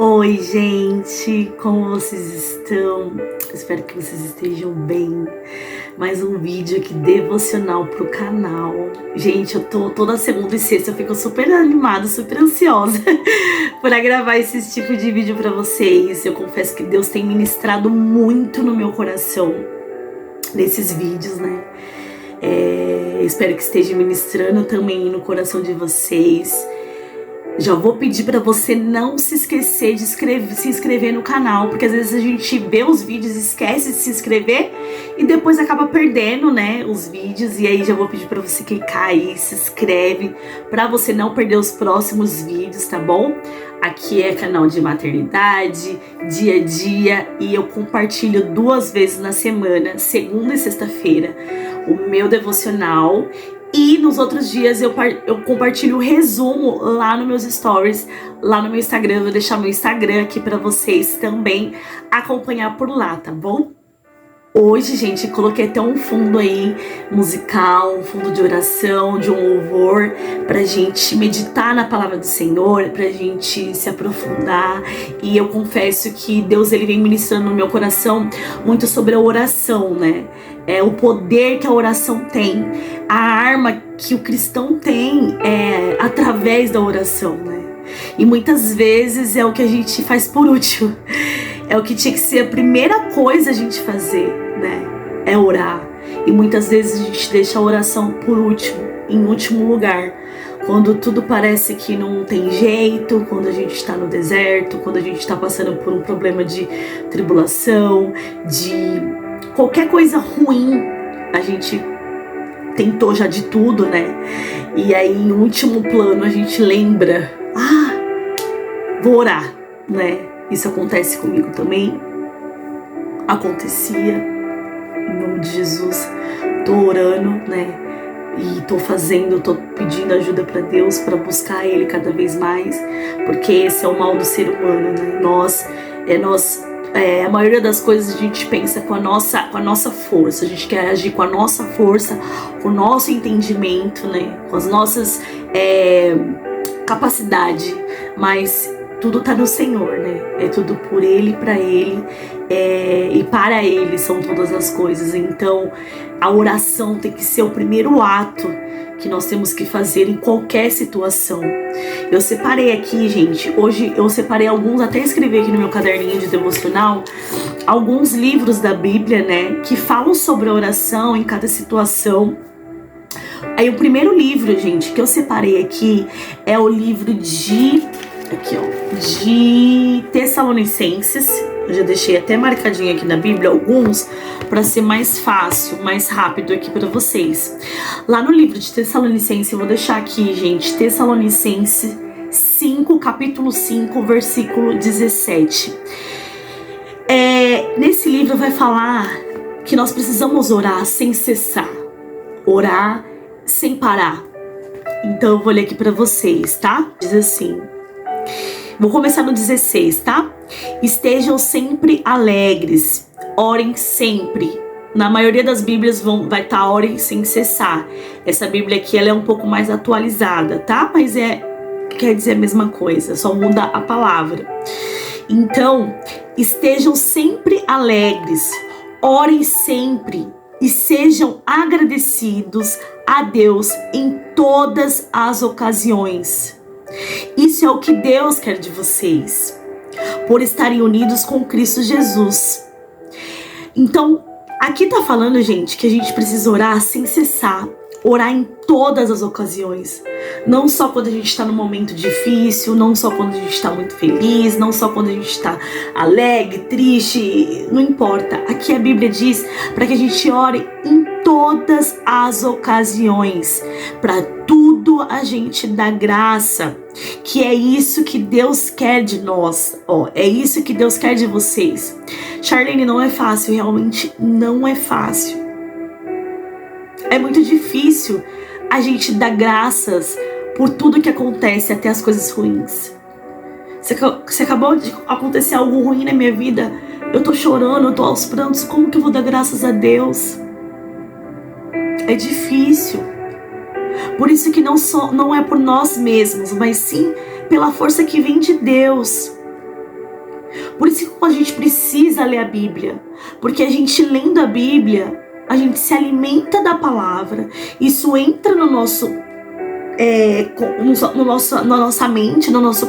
Oi, gente, como vocês estão? Espero que vocês estejam bem. Mais um vídeo aqui devocional pro canal. Gente, eu tô toda segunda e sexta, eu fico super animada, super ansiosa para gravar esse tipo de vídeo para vocês. Eu confesso que Deus tem ministrado muito no meu coração nesses vídeos, né? Espero que esteja ministrando também no coração de vocês. Já vou pedir para você não se esquecer de se inscrever no canal, porque às vezes a gente vê os vídeos, esquece de se inscrever e depois acaba perdendo, né, os vídeos. E aí já vou pedir para você clicar aí, se inscreve, para você não perder os próximos vídeos, tá bom? Aqui é canal de maternidade, dia a dia, e eu compartilho 2 vezes na semana, segunda e sexta-feira, o meu devocional. E nos outros dias eu compartilho o resumo lá nos meus stories, lá no meu Instagram. Eu vou deixar meu Instagram aqui pra vocês também acompanhar por lá, tá bom? Hoje, gente, coloquei até um fundo aí musical, um fundo de oração, de um louvor, pra gente meditar na palavra do Senhor, pra gente se aprofundar. E eu confesso que Deus, ele vem ministrando no meu coração muito sobre a oração, né? O poder que a oração tem, a arma que o cristão tem através da oração, né? E muitas vezes é o que a gente faz por último. É o que tinha que ser a primeira coisa a gente fazer, né? É orar. E muitas vezes a gente deixa a oração por último, em último lugar. Quando tudo parece que não tem jeito, quando a gente está no deserto, quando a gente está passando por um problema de tribulação, de qualquer coisa ruim, a gente tentou já de tudo, né? E aí, em último plano, a gente lembra, vou orar, né? Isso acontece comigo também. Acontecia. Em nome de Jesus. Tô orando, né? E tô pedindo ajuda para Deus, para buscar Ele cada vez mais. Porque esse é o mal do ser humano, né? A maioria das coisas a gente pensa com a nossa força. A gente quer agir com a nossa força, com o nosso entendimento, né? Com as nossas capacidades. Mas tudo tá no Senhor, né? É tudo por Ele, pra Ele, e para Ele são todas as coisas. Então, a oração tem que ser o primeiro ato que nós temos que fazer em qualquer situação. Eu separei aqui, gente, hoje eu separei alguns, até escrevi aqui no meu caderninho de devocional, alguns livros da Bíblia, né, que falam sobre a oração em cada situação. Aí o primeiro livro, gente, que eu separei aqui é o livro de Tessalonicenses. Eu já deixei até marcadinho aqui na Bíblia alguns para ser mais fácil, mais rápido aqui para vocês. Lá no livro de Tessalonicenses, eu vou deixar aqui, gente, Tessalonicenses 5, capítulo 5, versículo 17. Nesse livro vai falar que nós precisamos orar sem cessar, orar sem parar. Então eu vou ler aqui para vocês, tá? Diz assim. Vou começar no 16, tá? Estejam sempre alegres, orem sempre. Na maioria das Bíblias vai estar orem sem cessar. Essa Bíblia aqui ela é um pouco mais atualizada, tá? Mas quer dizer a mesma coisa, só muda a palavra. Então, estejam sempre alegres, orem sempre e sejam agradecidos a Deus em todas as ocasiões. Isso é o que Deus quer de vocês, por estarem unidos com Cristo Jesus. Então, aqui tá falando, gente, que a gente precisa orar sem cessar, orar em todas as ocasiões. Não só quando a gente tá num momento difícil, não só quando a gente tá muito feliz, não só quando a gente tá alegre, triste, não importa. Aqui a Bíblia diz para que a gente ore em todas as ocasiões, para tudo a gente dá graça, que é isso que Deus quer de nós, é isso que Deus quer de vocês. Charlene, não é fácil, realmente não é fácil. É muito difícil a gente dar graças por tudo que acontece, até as coisas ruins. Se acabou de acontecer algo ruim na minha vida, eu tô chorando, eu tô aos prantos, como que eu vou dar graças a Deus? É difícil. Por isso que não é por nós mesmos, mas sim pela força que vem de Deus. Por isso que a gente precisa ler a Bíblia. Porque a gente lendo a Bíblia, a gente se alimenta da palavra. Isso entra no nosso, na nossa mente, no nosso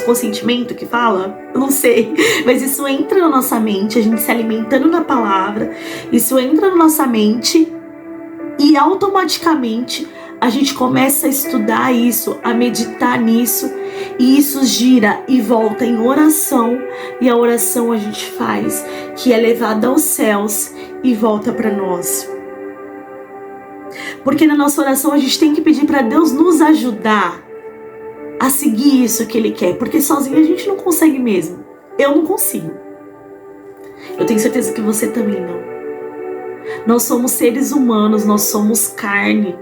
consentimento que fala. Eu não sei. Mas isso entra na nossa mente, a gente se alimentando da palavra. Isso entra na nossa mente e automaticamente a gente começa a estudar isso, a meditar nisso, e isso gira e volta em oração, e a oração a gente faz, que é levada aos céus e volta para nós. Porque na nossa oração a gente tem que pedir para Deus nos ajudar a seguir isso que Ele quer, porque sozinho a gente não consegue mesmo. Eu não consigo. Eu tenho certeza que você também não. Nós somos seres humanos, nós somos carne.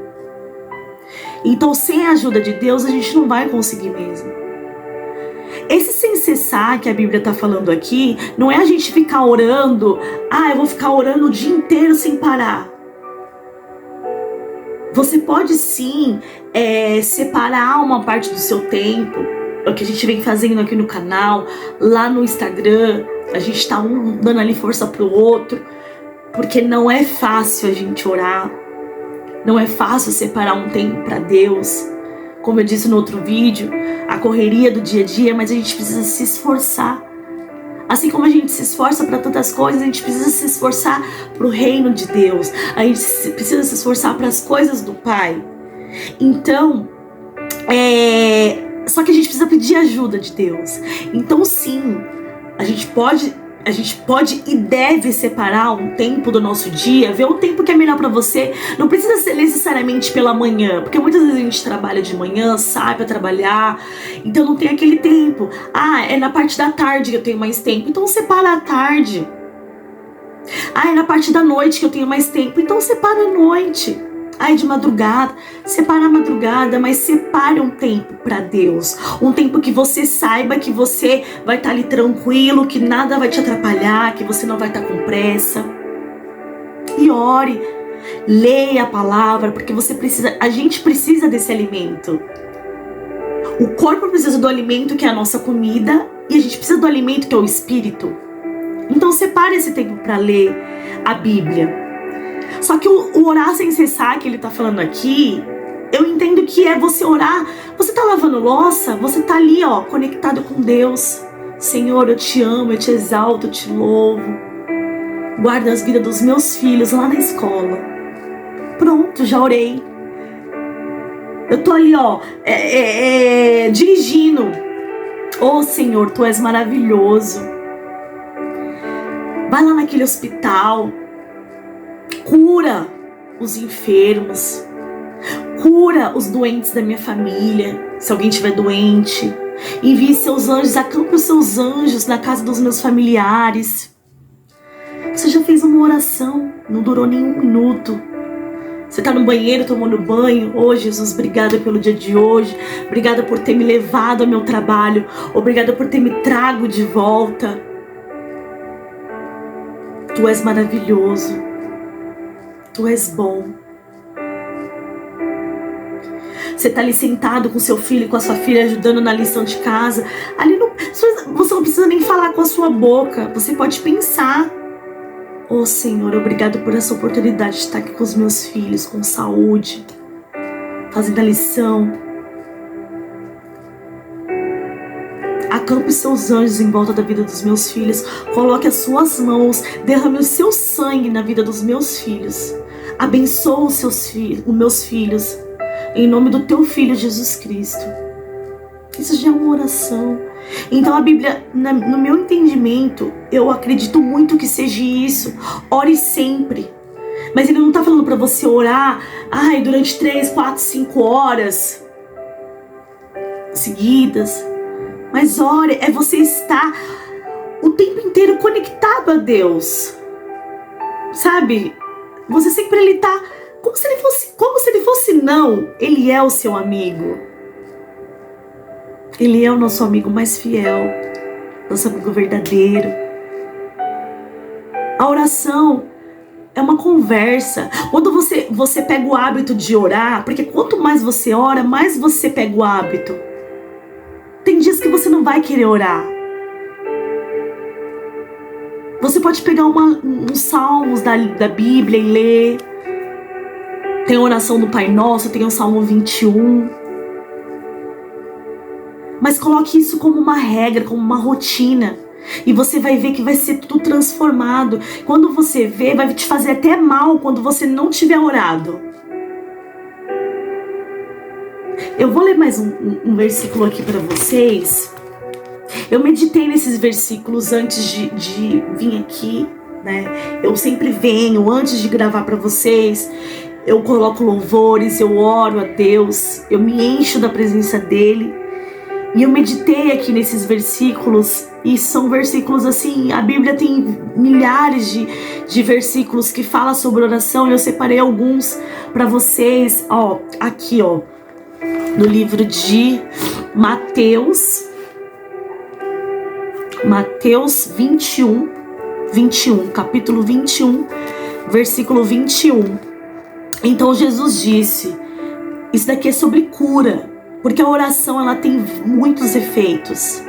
Então, sem a ajuda de Deus, a gente não vai conseguir mesmo. Esse sem cessar que a Bíblia está falando aqui, não é a gente ficar orando, eu vou ficar orando o dia inteiro sem parar. Você pode sim separar uma parte do seu tempo, é o que a gente vem fazendo aqui no canal, lá no Instagram, a gente está um dando ali força pro outro, porque não é fácil a gente orar. Não é fácil separar um tempo para Deus. Como eu disse no outro vídeo, a correria do dia a dia, mas a gente precisa se esforçar. Assim como a gente se esforça para tantas coisas, a gente precisa se esforçar para o reino de Deus. A gente precisa se esforçar para as coisas do Pai. Então, só que a gente precisa pedir ajuda de Deus. Então sim, a gente pode e deve separar um tempo do nosso dia, ver o tempo que é melhor pra você. Não precisa ser necessariamente pela manhã, porque muitas vezes a gente trabalha de manhã, sai pra trabalhar, então não tem aquele tempo. É na parte da tarde que eu tenho mais tempo, então separa a tarde. É na parte da noite que eu tenho mais tempo, então separa a noite. De madrugada, separa a madrugada, mas separe um tempo para Deus, um tempo que você saiba que você vai estar ali tranquilo, que nada vai te atrapalhar, que você não vai estar com pressa. E ore, leia a palavra, porque a gente precisa desse alimento. O corpo precisa do alimento, que é a nossa comida, e a gente precisa do alimento, que é o espírito. Então separe esse tempo para ler a Bíblia. Só que o orar sem cessar que ele tá falando aqui, eu entendo que é você orar. Você tá lavando louça, você tá ali, conectado com Deus. Senhor, eu te amo, eu te exalto, eu te louvo. Guarda as vidas dos meus filhos lá na escola. Pronto, já orei. Eu tô ali, dirigindo. Senhor, tu és maravilhoso. Vai lá naquele hospital. Cura os enfermos, cura os doentes da minha família, se alguém estiver doente. Envie seus anjos, acampe os seus anjos na casa dos meus familiares. Você já fez uma oração, não durou nem um minuto. Você está no banheiro tomando banho. Jesus, obrigada pelo dia de hoje. Obrigada por ter me levado ao meu trabalho. Obrigada por ter me trago de volta. Tu és maravilhoso. Tu és bom. Você tá ali sentado com seu filho e com a sua filha, ajudando na lição de casa. Você não precisa nem falar com a sua boca. Você pode pensar. Senhor, obrigado por essa oportunidade de estar aqui com os meus filhos, com saúde, fazendo a lição. Acampe seus anjos em volta da vida dos meus filhos. Coloque as suas mãos. Derrame o seu sangue na vida dos meus filhos. Abençoa os meus filhos. Em nome do teu Filho Jesus Cristo. Isso já é uma oração. Então a Bíblia, no meu entendimento, eu acredito muito que seja isso. Ore sempre. Mas ele não está falando para você orar durante 3, 4, 5 horas seguidas. Mas ore, é você estar o tempo inteiro conectado a Deus. Sabe? Você sempre ele tá como se ele fosse não. Ele é o seu amigo. Ele é o nosso amigo mais fiel, nosso amigo verdadeiro. A oração é uma conversa. Quando você pega o hábito de orar, porque quanto mais você ora, mais você pega o hábito. Tem dias que você não vai querer orar. Você pode pegar uns salmos da Bíblia e ler. Tem a oração do Pai Nosso, tem o Salmo 21. Mas coloque isso como uma regra, como uma rotina. E você vai ver que vai ser tudo transformado. Quando você vê, vai te fazer até mal quando você não tiver orado. Eu vou ler mais um versículo aqui para vocês. Eu meditei nesses versículos antes de vir aqui, né? Eu sempre venho antes de gravar para vocês. Eu coloco louvores, eu oro a Deus, eu me encho da presença dele. E eu meditei aqui nesses versículos, e são versículos assim, a Bíblia tem milhares de versículos que falam sobre oração, e eu separei alguns para vocês, ó, aqui ó, no livro de Mateus 21, capítulo 21, versículo 21. Então Jesus disse, isso daqui é sobre cura, porque a oração ela tem muitos efeitos.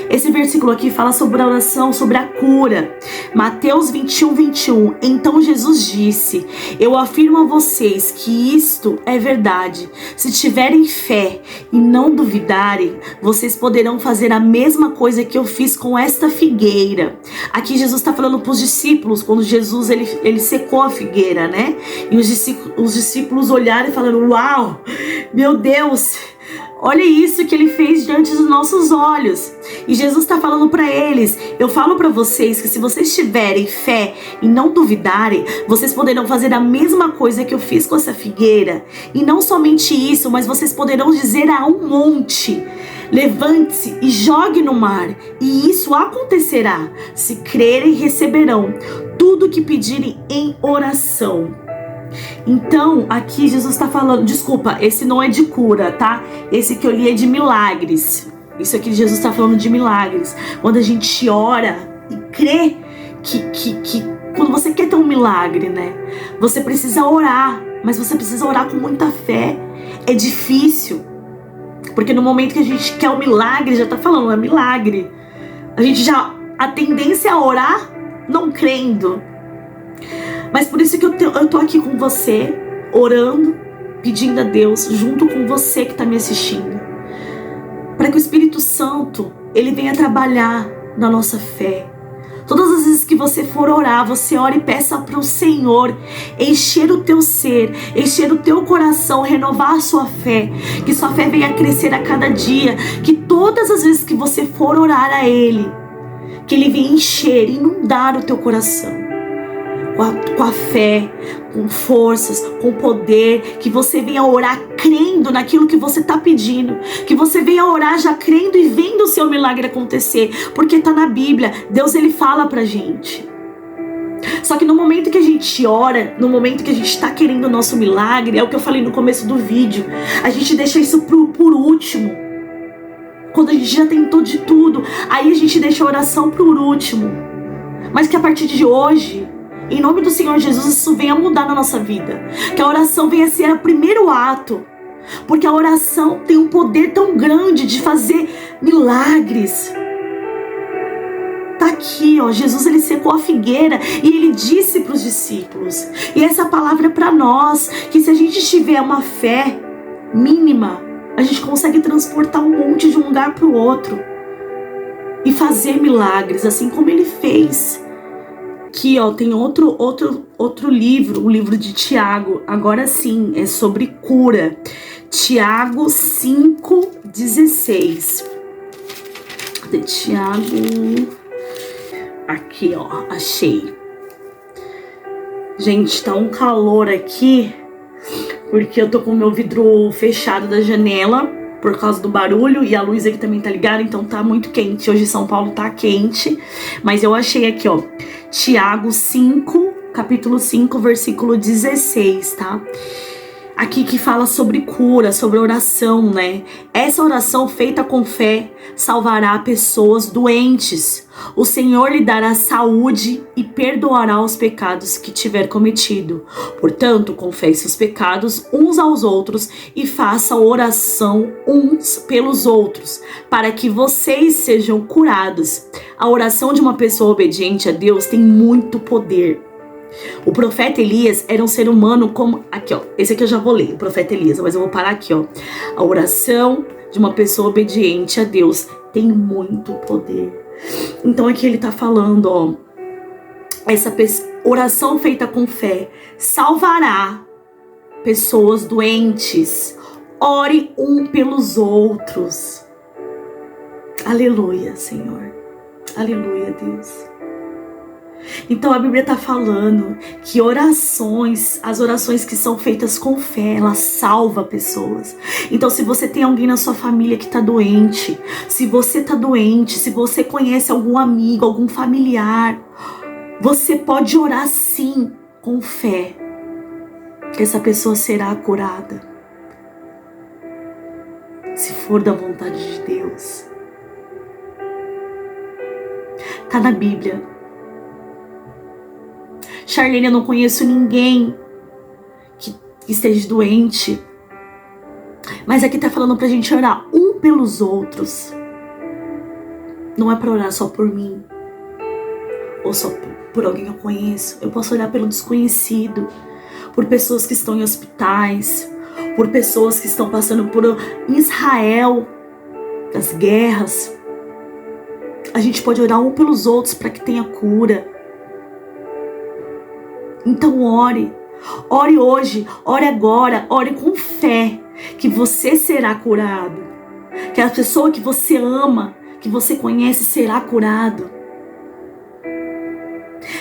Esse versículo aqui fala sobre a oração, sobre a cura. Mateus 21. Então Jesus disse, eu afirmo a vocês que isto é verdade. Se tiverem fé e não duvidarem, vocês poderão fazer a mesma coisa que eu fiz com esta figueira. Aqui Jesus está falando para os discípulos, quando Jesus ele secou a figueira, né? E os discípulos olharam e falaram, uau, meu Deus, olha isso que ele fez diante dos nossos olhos. E Jesus está falando para eles, eu falo para vocês que se vocês tiverem fé e não duvidarem, vocês poderão fazer a mesma coisa que eu fiz com essa figueira. E não somente isso, mas vocês poderão dizer a um monte, levante-se e jogue no mar, e isso acontecerá. Se crerem, receberão tudo o que pedirem em oração. Então, aqui Jesus está falando, desculpa, esse não é de cura, tá? Esse que eu li é de milagres. Isso aqui Jesus está falando de milagres. Quando a gente ora e crê que quando você quer ter um milagre, né? Você precisa orar, mas você precisa orar com muita fé. É difícil, porque no momento que a gente quer um milagre, já tá falando, é milagre. A tendência é a orar não crendo. Mas por isso que eu tô aqui com você, orando, pedindo a Deus, junto com você que tá me assistindo, para que o Espírito Santo, ele venha trabalhar na nossa fé. Todas as vezes que você for orar, você ore e peça para o Senhor encher o teu ser, encher o teu coração, renovar a sua fé, que sua fé venha crescer a cada dia, que todas as vezes que você for orar a Ele, que Ele venha encher, inundar o teu coração. Com a fé, com forças, com poder, que você venha orar crendo naquilo que você está pedindo, que você venha orar já crendo e vendo o seu milagre acontecer, porque está na Bíblia, Deus ele fala pra gente. Só que no momento que a gente ora, no momento que a gente está querendo o nosso milagre, é o que eu falei no começo do vídeo, a gente deixa isso por último. Quando a gente já tentou de tudo, aí a gente deixa a oração por último. Mas que a partir de hoje, em nome do Senhor Jesus, isso venha mudar na nossa vida. Que a oração venha ser o primeiro ato. Porque a oração tem um poder tão grande de fazer milagres. Tá aqui, ó, Jesus ele secou a figueira e ele disse para os discípulos. E essa palavra é para nós, que se a gente tiver uma fé mínima, a gente consegue transportar um monte de um lugar para o outro. E fazer milagres, assim como ele fez. Aqui, ó, tem outro livro, o livro de Tiago. Agora sim, é sobre cura. Tiago 5,16. Cadê Tiago? Aqui, ó, achei. Gente, tá um calor aqui, porque eu tô com o meu vidro fechado da janela, por causa do barulho, e a luz aqui também tá ligada, então tá muito quente. Hoje São Paulo tá quente, mas eu achei aqui, ó, Tiago 5, capítulo 5, versículo 16, tá? aqui que fala sobre cura, sobre oração, né? Essa oração feita com fé salvará pessoas doentes. O Senhor lhe dará saúde e perdoará os pecados que tiver cometido. Portanto, confesse os pecados uns aos outros e faça oração uns pelos outros, para que vocês sejam curados. A oração de uma pessoa obediente a Deus tem muito poder. O profeta Elias era um ser humano como... Aqui, ó. Esse aqui eu já vou ler, o profeta Elias, mas eu vou parar aqui, ó. A oração de uma pessoa obediente a Deus tem muito poder. Então aqui ele tá falando, ó. Essa oração feita com fé salvará pessoas doentes. Ore um pelos outros. Aleluia, Senhor. Aleluia, Deus. Então a Bíblia está falando que as orações que são feitas com fé, ela salva pessoas. Então se você tem alguém na sua família que está doente, se você está doente, se você conhece algum amigo, algum familiar, você pode orar sim com fé, que essa pessoa será curada. Se for da vontade de Deus. Tá na Bíblia. Charlene, eu não conheço ninguém que esteja doente. Mas aqui tá falando pra gente orar um pelos outros. Não é pra orar só por mim. Ou só por alguém que eu conheço. Eu posso orar pelo desconhecido. Por pessoas que estão em hospitais. Por pessoas que estão passando por Israel. Das guerras. A gente pode orar um pelos outros para que tenha cura. Então ore hoje, ore agora, ore com fé, que você será curado, que a pessoa que você ama, que você conhece, será curado.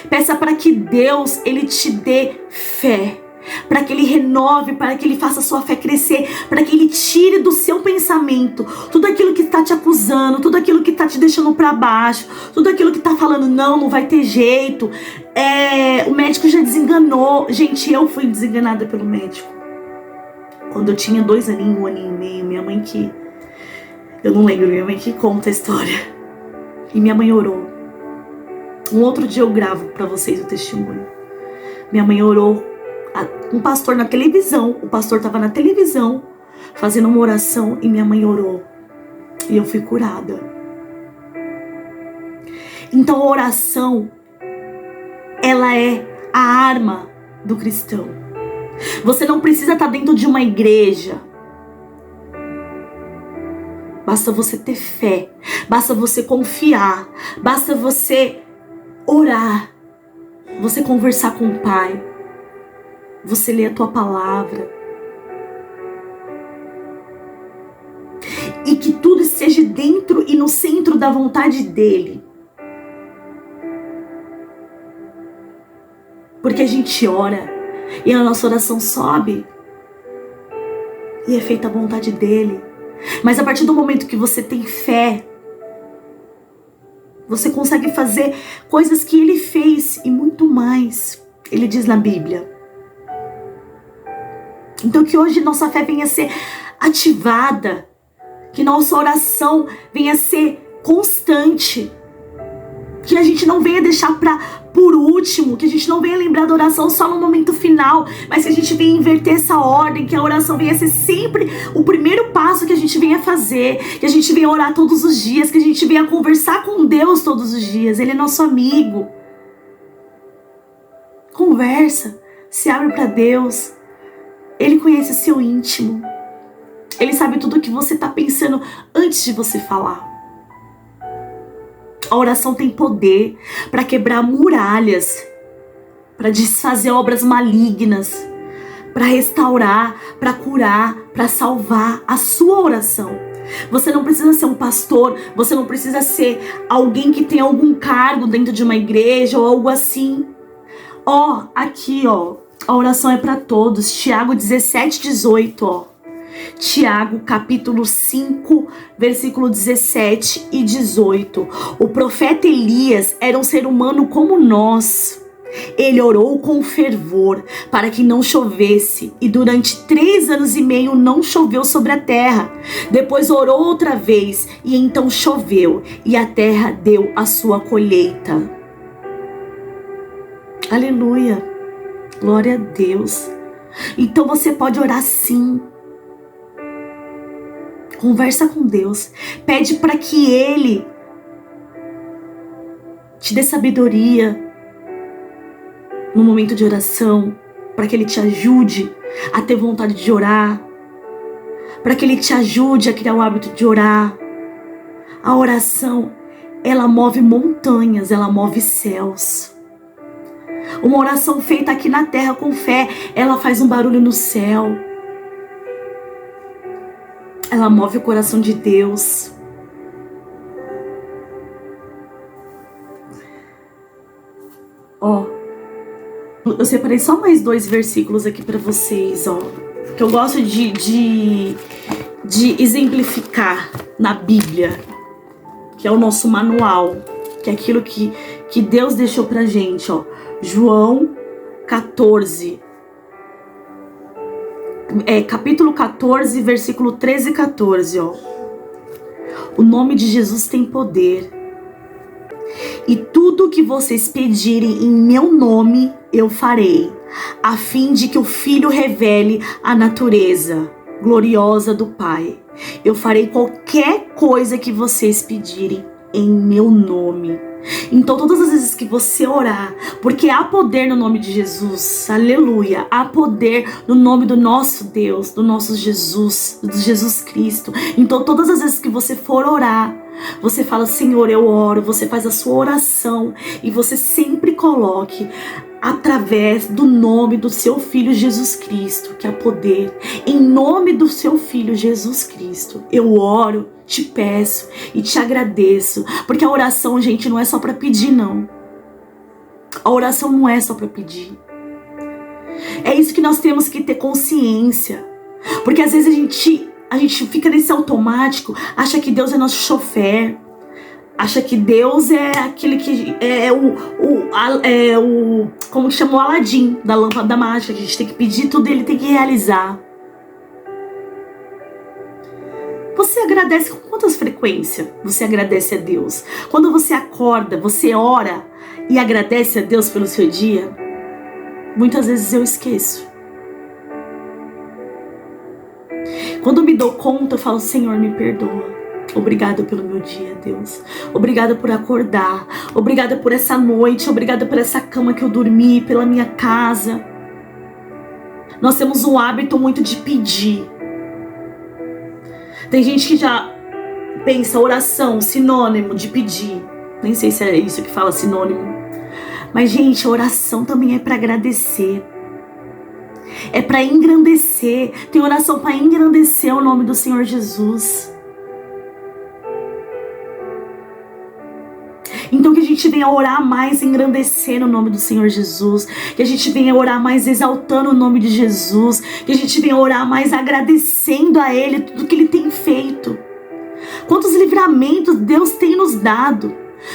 Peça para que Deus, Ele te dê fé, para que Ele renove, para que Ele faça a sua fé crescer, para que Ele tire do seu pensamento tudo aquilo que está te acusando, tudo aquilo que está te deixando para baixo, tudo aquilo que está falando, não vai ter jeito, o médico já desenganou. Gente, eu fui desenganada pelo médico. Quando eu tinha 2 aninhos, 1 aninho e meio, minha mãe que... Eu não lembro, minha mãe que conta a história. E minha mãe orou. Um outro dia eu gravo para vocês o testemunho. Minha mãe orou. Um pastor na televisão, o pastor estava na televisão fazendo uma oração e minha mãe orou e eu fui curada. Então a oração, ela é a arma do cristão. Você não precisa estar dentro de uma igreja, basta você ter fé, basta você confiar, basta você orar, você conversar com o Pai, você lê a tua palavra. E que tudo esteja dentro e no centro da vontade dEle. Porque a gente ora e a nossa oração sobe. E é feita a vontade dEle. Mas a partir do momento que você tem fé, você consegue fazer coisas que Ele fez e muito mais. Ele diz na Bíblia. Então que hoje nossa fé venha a ser ativada, que nossa oração venha a ser constante, que a gente não venha deixar por último, que a gente não venha lembrar da oração só no momento final, mas que a gente venha inverter essa ordem, que a oração venha ser sempre o primeiro passo que a gente venha fazer, que a gente venha orar todos os dias, que a gente venha conversar com Deus todos os dias. Ele é nosso amigo. Conversa, se abre para Deus. Ele conhece o seu íntimo. Ele sabe tudo o que você está pensando antes de você falar. A oração tem poder para quebrar muralhas, para desfazer obras malignas, para restaurar, para curar, para salvar. A sua oração. Você não precisa ser um pastor, você não precisa ser alguém que tem algum cargo dentro de uma igreja ou algo assim. Aqui, a oração é para todos. Tiago 17:18, Tiago capítulo 5, versículo 17 e 18. O profeta Elias era um ser humano como nós. Ele orou com fervor para que não chovesse, e durante 3 anos e meio não choveu sobre a terra. Depois orou outra vez, e então choveu, e a terra deu a sua colheita. Aleluia, glória a Deus. Então você pode orar sim. Conversa com Deus, pede para que Ele te dê sabedoria no momento de oração, para que Ele te ajude a ter vontade de orar, para que Ele te ajude a criar o hábito de orar. A oração, ela move montanhas, ela move céus. Uma oração feita aqui na terra com fé, ela faz um barulho no céu. Ela move o coração de Deus. Eu separei só mais 2 versículos aqui para vocês, que eu gosto de exemplificar na Bíblia, que é o nosso manual, que é aquilo que Deus deixou pra gente, João 14, capítulo 14, versículo 13 e 14, O nome de Jesus tem poder. E tudo que vocês pedirem em meu nome, eu farei, a fim de que o Filho revele a natureza gloriosa do Pai. Eu farei qualquer coisa que vocês pedirem em meu nome. Então todas as vezes que você orar, porque há poder no nome de Jesus, aleluia, há poder no nome do nosso Deus, do nosso Jesus, do Jesus Cristo. Então todas as vezes que você for orar, você fala, Senhor, eu oro, você faz a sua oração e você sempre coloque através do nome do seu Filho Jesus Cristo, que há poder. Em nome do seu Filho Jesus Cristo, eu oro, te peço e te agradeço, porque a oração, gente, não é só para pedir, não. A oração não é só para pedir. É isso que nós temos que ter consciência, porque às vezes a gente fica nesse automático, acha que Deus é nosso chofer, acha que Deus é aquele que é como que chama, o Aladim da lâmpada mágica, que a gente tem que pedir tudo e Ele tem que realizar. Você agradece com quantas frequências você agradece a Deus? Quando você acorda, você ora e agradece a Deus pelo seu dia? Muitas vezes eu esqueço. Quando me dou conta, eu falo, Senhor, me perdoa. Obrigado pelo meu dia, Deus. Obrigada por acordar. Obrigada por essa noite. Obrigada por essa cama que eu dormi, pela minha casa. Nós temos um hábito muito de pedir. Tem gente que já pensa oração, sinônimo de pedir. Nem sei se é isso que fala sinônimo. Mas, gente, a oração também é para agradecer. É para engrandecer. Tem oração para engrandecer o nome do Senhor Jesus. Então que a gente venha orar mais engrandecendo o nome do Senhor Jesus. Que a gente venha orar mais exaltando o nome de Jesus. Que a gente venha orar mais agradecendo a Ele tudo que Ele tem feito. Quantos livramentos Deus tem nos dado.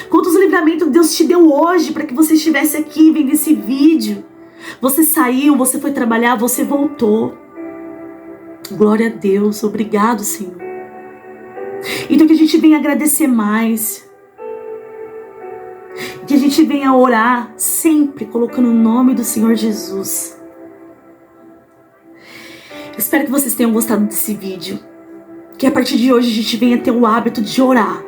Quantos livramentos Deus te deu hoje para que você estivesse aqui vendo esse vídeo. Você saiu, você foi trabalhar, você voltou. Glória a Deus, obrigado, Senhor. Então que a gente venha agradecer mais. Que a gente venha orar sempre colocando o nome do Senhor Jesus. Espero que vocês tenham gostado desse vídeo. Que a partir de hoje a gente venha ter o hábito de orar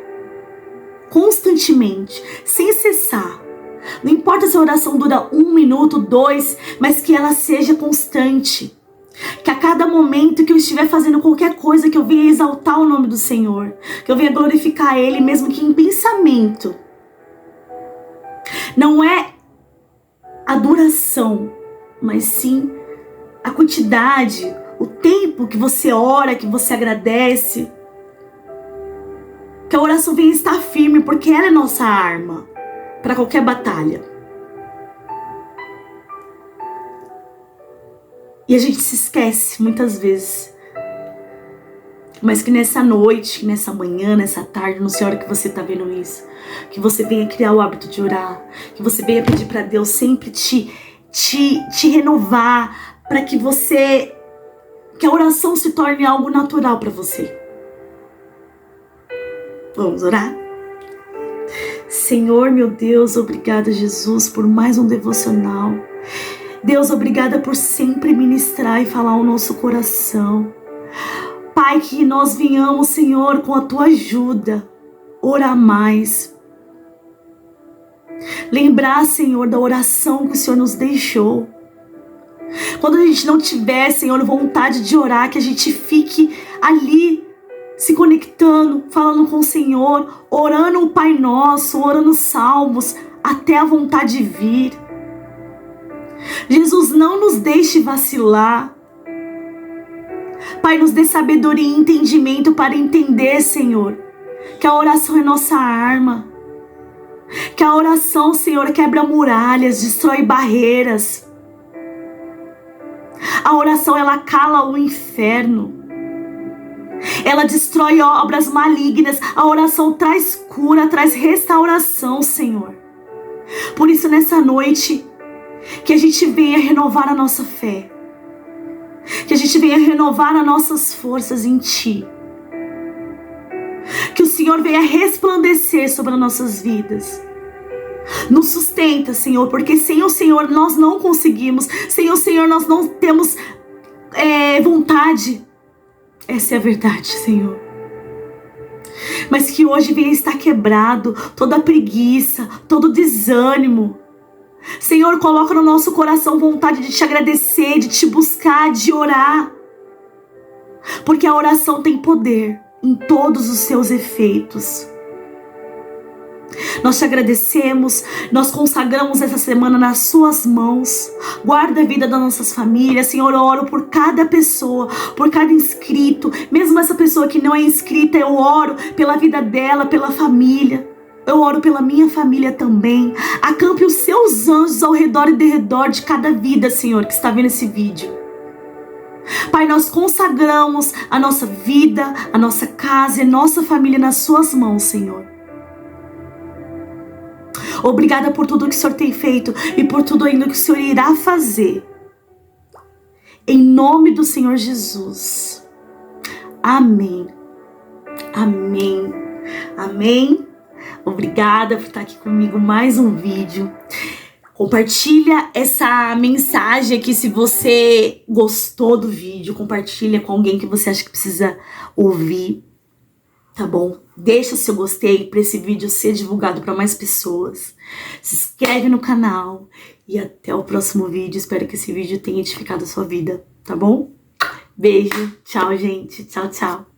constantemente, sem cessar. Não importa se a oração dura 1 minuto, 2, mas que ela seja constante. Que a cada momento que eu estiver fazendo qualquer coisa, que eu venha exaltar o nome do Senhor. Que eu venha glorificar Ele, mesmo que em pensamento. Não é a duração, mas sim a quantidade, o tempo que você ora, que você agradece. Que a oração venha estar firme, porque ela é nossa arma para qualquer batalha. E a gente se esquece muitas vezes. Mas que nessa noite, que nessa manhã, nessa tarde, não sei a hora que você tá vendo isso, que você venha criar o hábito de orar, que você venha pedir para Deus sempre te renovar, para que a oração se torne algo natural para você. Vamos orar? Senhor, meu Deus, obrigada, Jesus, por mais um devocional. Deus, obrigada por sempre ministrar e falar ao nosso coração. Pai, que nós venhamos, Senhor, com a Tua ajuda, orar mais. Lembrar, Senhor, da oração que o Senhor nos deixou. Quando a gente não tiver, Senhor, vontade de orar, que a gente fique ali, se conectando, falando com o Senhor, orando o Pai Nosso, orando salmos, até a vontade vir. Jesus, não nos deixe vacilar. Pai, nos dê sabedoria e entendimento para entender, Senhor, que a oração é nossa arma. Que a oração, Senhor, quebra muralhas, destrói barreiras. A oração, ela cala o inferno. Ela destrói obras malignas. A oração traz cura, traz restauração, Senhor. Por isso, nessa noite, que a gente venha renovar a nossa fé. Que a gente venha renovar as nossas forças em Ti. Que o Senhor venha resplandecer sobre as nossas vidas. Nos sustenta, Senhor, porque sem o Senhor nós não conseguimos. Sem o Senhor nós não temos vontade. Essa é a verdade, Senhor. Mas que hoje venha estar quebrado toda a preguiça, todo o desânimo. Senhor, coloca no nosso coração vontade de Te agradecer, de Te buscar, de orar. Porque a oração tem poder em todos os seus efeitos. Nós Te agradecemos, nós consagramos essa semana nas Suas mãos. Guarda a vida das nossas famílias. Senhor, eu oro por cada pessoa, por cada inscrito. Mesmo essa pessoa que não é inscrita, eu oro pela vida dela, pela família. Eu oro pela minha família também. Acampe os Seus anjos ao redor e derredor de cada vida, Senhor, que está vendo esse vídeo. Pai, nós consagramos a nossa vida, a nossa casa e a nossa família nas Suas mãos, Senhor. Obrigada por tudo que o Senhor tem feito e por tudo ainda que o Senhor irá fazer. Em nome do Senhor Jesus. Amém. Amém. Amém. Obrigada por estar aqui comigo mais um vídeo. Compartilha essa mensagem aqui se você gostou do vídeo. Compartilha com alguém que você acha que precisa ouvir. Tá bom? Deixa o seu gostei para esse vídeo ser divulgado para mais pessoas. Se inscreve no canal e até o próximo vídeo. Espero que esse vídeo tenha edificado a sua vida, tá bom? Beijo, tchau, gente. Tchau, tchau.